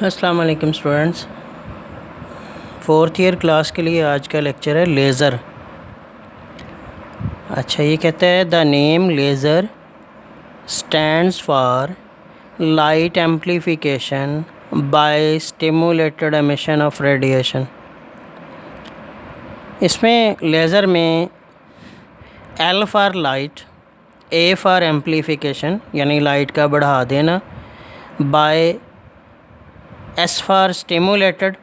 अस्सलाम वालेकुम students. Fourth year class के लिए आज का लेक्चर है लेज़र। अच्छा, ये कहता है the name laser stands for light amplification by stimulated emission of radiation. इसमें लेज़र में L for light, A for amplification यानी लाइट का बढ़ा देना, by S for stimulated,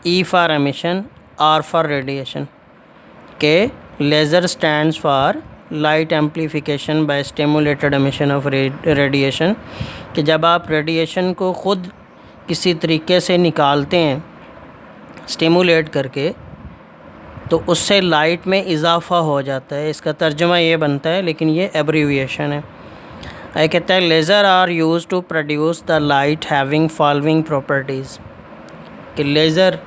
E for emission, R for radiation के laser stands for light amplification by stimulated emission of radiation कि जब आप रेडिएशन को ख़ुद किसी तरीके से निकालते हैं स्टिमुलेट करके तो उससे लाइट में इजाफ़ा हो जाता है। इसका तर्जुमा ये बनता है, लेकिन ये एब्रीविएशन है। ये कहता है laser are use to produce the light having following properties कि लेज़र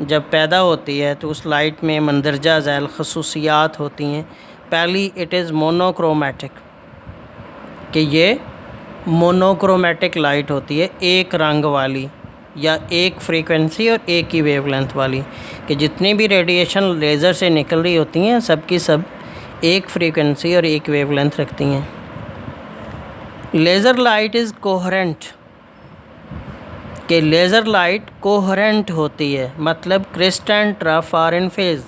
जब पैदा होती है तो उस लाइट में मंदरजा झैल खसूसियात होती हैं। पहली, इट इज़ मोनोक्रोमेटिक कि ये मोनोक्रोमेटिक लाइट होती है, एक रंग वाली या एक फ्रीक्वेंसी और एक ही वेवलेंथ वाली, कि जितनी भी रेडिएशन लेज़र से निकल रही होती हैं सब की सब एक फ्रीक्वेंसी और एक वेवलेंथ रखती हैं। लेज़र लाइट इज़ कोहेरेंट कि लेज़र लाइट कोहेरेंट होती है, मतलब crest and trough are in phase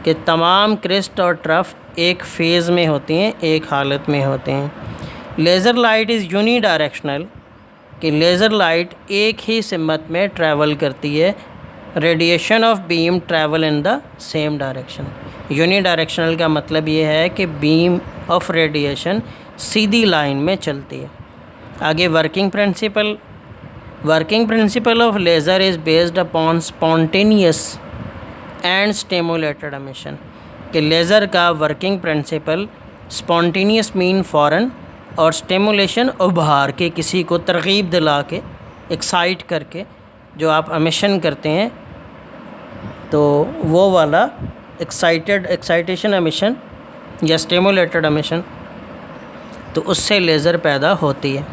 कि तमाम क्रिस्ट और ट्रफ एक फ़ेज़ में होती हैं, एक हालत में होते हैं। Laser light is unidirectional कि लेज़र लाइट एक ही सिमत में ट्रैवल करती है। Radiation of beam travel in the same direction. Unidirectional का मतलब ये है कि बीम ऑफ रेडिएशन सीधी लाइन में चलती है। आगे working principle of laser is based upon spontaneous and stimulated emission कि लेज़र का वर्किंग प्रिंसिपल स्पॉन्टेनियस मीन फ़ौरन और स्टिमुलेशन उभार के, किसी को तरगीब दिला के, एक्साइट करके जो आप एमिशन करते हैं तो वो वाला एक्साइटेशन एमिशन या स्टिमुलेटेड एमिशन, तो उससे लेज़र पैदा होती है।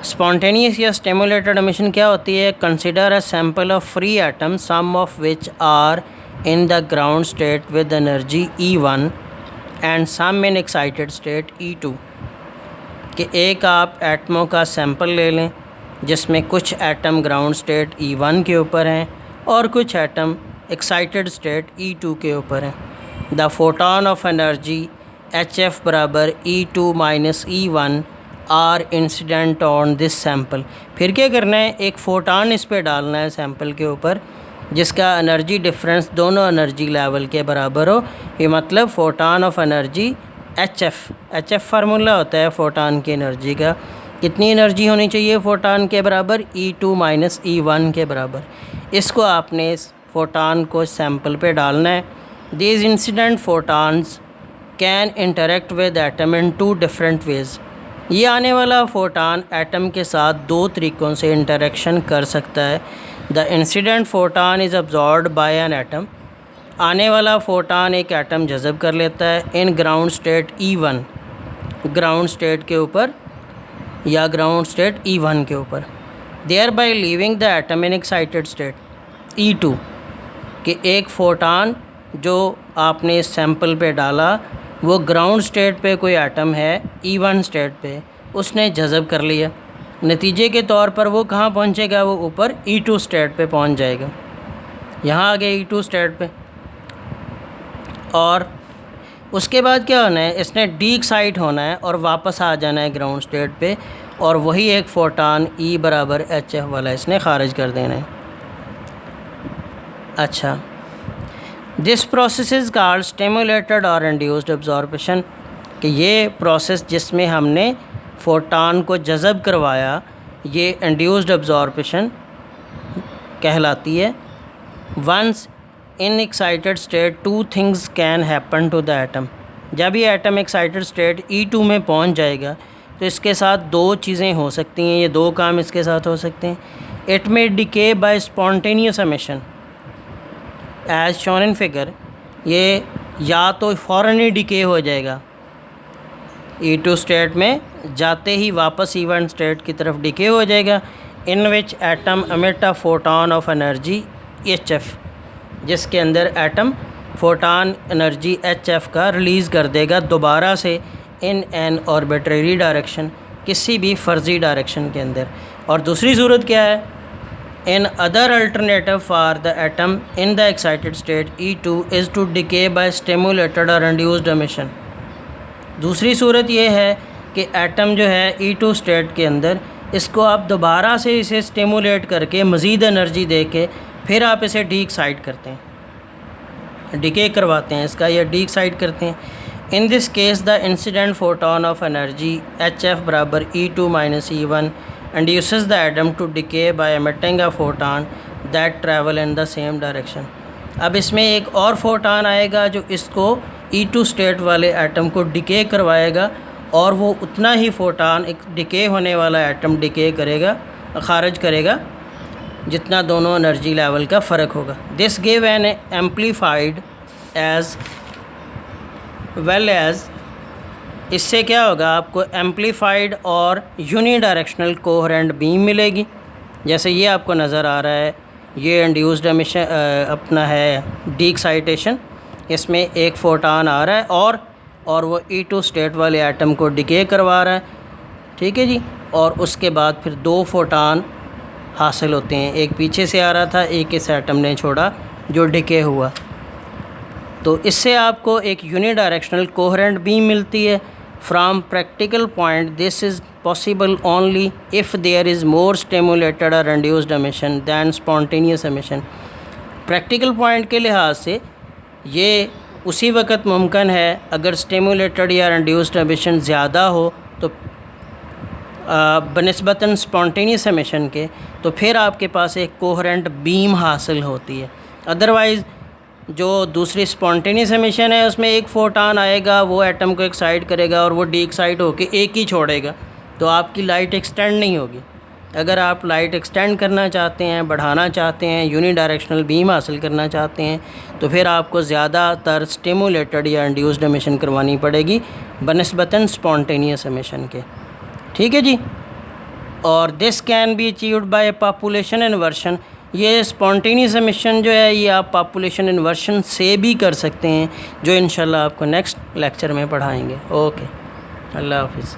स्पॉन्टेनियस या स्टिमुलेटेड एमिशन क्या होती है? Consider a sample of free atom some of which are in the ground state with energy E1 and some in excited state E2 कि एक आप एटमों का सैंपल ले लें जिसमें कुछ एटम ग्राउंड स्टेट E1 के ऊपर हैं और कुछ एटम एक्साइटेड स्टेट E2 के ऊपर हैं। The photon of energy HF बराबर E2 minus E1 are incident on this sample. फिर क्या करना है? एक फ़ोटान इस पर डालना है सैम्पल के ऊपर जिसका एनर्जी डिफरेंस दोनों एनर्जी लेवल के बराबर हो। ये मतलब फ़ोटान ऑफ एनर्जी HF फार्मूला होता है फ़ोटान की एनर्जी का। कितनी एनर्जी होनी चाहिए फ़ोटान के बराबर? E2 माइनस E1 के बराबर। इसको आपने इस फ़ोटान को सैम्पल पे डालना है। These incident photons can interact with atom in 2 different ways. ये आने वाला फ़ोटान एटम के साथ 2 तरीक़ों से इंटरेक्शन कर सकता है। The incident photon is absorbed by an atom. आने वाला फ़ोटान एक एटम जज़ब कर लेता है in ground state E1, ground state के ऊपर या ग्राउंड स्टेट E1 के ऊपर। Thereby leaving the atom in excited state E2 कि एक फ़ोटान जो आपने इस सैम्पल पे डाला वो ग्राउंड स्टेट पे कोई एटम है E1 स्टेट पे, उसने जज़ब कर लिया। नतीजे के तौर पर वो कहाँ पहुँचेगा? वो ऊपर E2 स्टेट पे पहुँच जाएगा। यहाँ आ गए E2 स्टेट पे, और उसके बाद क्या होना है? इसने डी एक्साइट होना है और वापस आ जाना है ग्राउंड स्टेट पे, और वही एक फ़ोटान E बराबर HF वाला इसने खारिज कर देना है। अच्छा, this process is called stimulated और इंड्यूस्ड एब्जॉर्प्शन कि ये प्रोसेस जिसमें हमने फ़ोटान को जज़ब करवाया ये इंड्यूस्ड एब्जॉर्प्शन कहलाती है। Once in excited state 2 things can happen to the atom. जब ये एटम एक्साइटेड स्टेट E2 में पहुंच जाएगा तो इसके साथ 2 चीज़ें हो सकती हैं, ये 2 काम इसके साथ हो सकते हैं। It may decay by spontaneous emission as shown in figure. ये या तो फ़ौरन ही डिके हो जाएगा E2 स्टेट में जाते ही वापस E1 स्टेट की तरफ डिके हो जाएगा, in which atom emit a photon of energy HF, जिसके अंदर एटम फोटान एनर्जी HF का रिलीज़ कर देगा दोबारा से इन एन ऑर्बिट्ररी डायरेक्शन, किसी भी फर्जी डायरेक्शन के अंदर। और दूसरी सूरत क्या है, in other alternative for the atom in the excited state E2 is to decay by stimulated और इंड्यूस्ड एमिशन। दूसरी सूरत ये है कि एटम जो है E2 स्टेट के अंदर, इसको आप दोबारा से इसे स्टिमुलेट करके मज़ीद एनर्जी दे के फिर आप इसे डी एक्साइट करते हैं, डिके करवाते हैं इसका, या डी एक्साइट करते हैं। In this case the incident photon of energy HF बराबर E2 minus E1 induces the atom to decay by emitting a photon that travel in the same direction। अब इसमें एक और फोटान आएगा जो इसको E2 स्टेट वाले एटम को डिके करवाएगा, और वो उतना ही फोटान एक डिके होने वाला एटम डिके करेगा, खारिज करेगा, जितना दोनों एनर्जी लेवल का फ़र्क होगा। This give an amplified as well as, इससे क्या होगा, आपको एम्पलीफाइड और यूनी डायरेक्शनल कोहेरेंट बीम मिलेगी। जैसे ये आपको नज़र आ रहा है, ये इंड्यूस्ड एमिशन अपना है डी एक्साइटेशन, इसमें एक फोटान आ रहा है और वो E2 स्टेट वाले एटम को डिके करवा रहा है, ठीक है जी। और उसके बाद फिर दो फोटान हासिल होते हैं, एक पीछे से आ रहा था, एक इस एटम ने छोड़ा जो डिके हुआ। तो इससे आपको एक यूनी डायरेक्शनल कोहेरेंट बीम मिलती है। From practical point this is possible only if there is more stimulated और induced emission than spontaneous emission. Practical point के लिहाज से ये उसी वक्त मुमकिन है अगर स्टिमुलेटेड या इंड्यूस्ड एमिशन ज़्यादा हो तो बनिस्बतन स्पॉन्टेनियस एमिशन के, तो फिर आपके पास एक कोहेरेंट बीम हासिल होती है। अदरवाइज़ जो दूसरी स्पॉन्टेनियस एमिशन है उसमें एक फोटान आएगा, वो एटम को एक्साइट करेगा और वो डी एक्साइट होकर एक ही छोड़ेगा, तो आपकी लाइट एक्सटेंड नहीं होगी। अगर आप लाइट एक्सटेंड करना चाहते हैं, बढ़ाना चाहते हैं, यूनी डायरेक्शनल बीम हासिल करना चाहते हैं, तो फिर आपको ज़्यादातर स्टिमुलेटेड या इंड्यूस्ड एमिशन करवानी पड़ेगी बनिस्बतन स्पॉन्टेनियस एमिशन के, ठीक है जी। और this can be achieved by population inversion. ये स्पॉन्टेनियस एमिशन जो है ये आप पॉपुलेशन इन्वर्शन से भी कर सकते हैं, जो इंशाल्लाह आपको नेक्स्ट लेक्चर में पढ़ाएंगे। ओके, अल्लाह हाफिज़।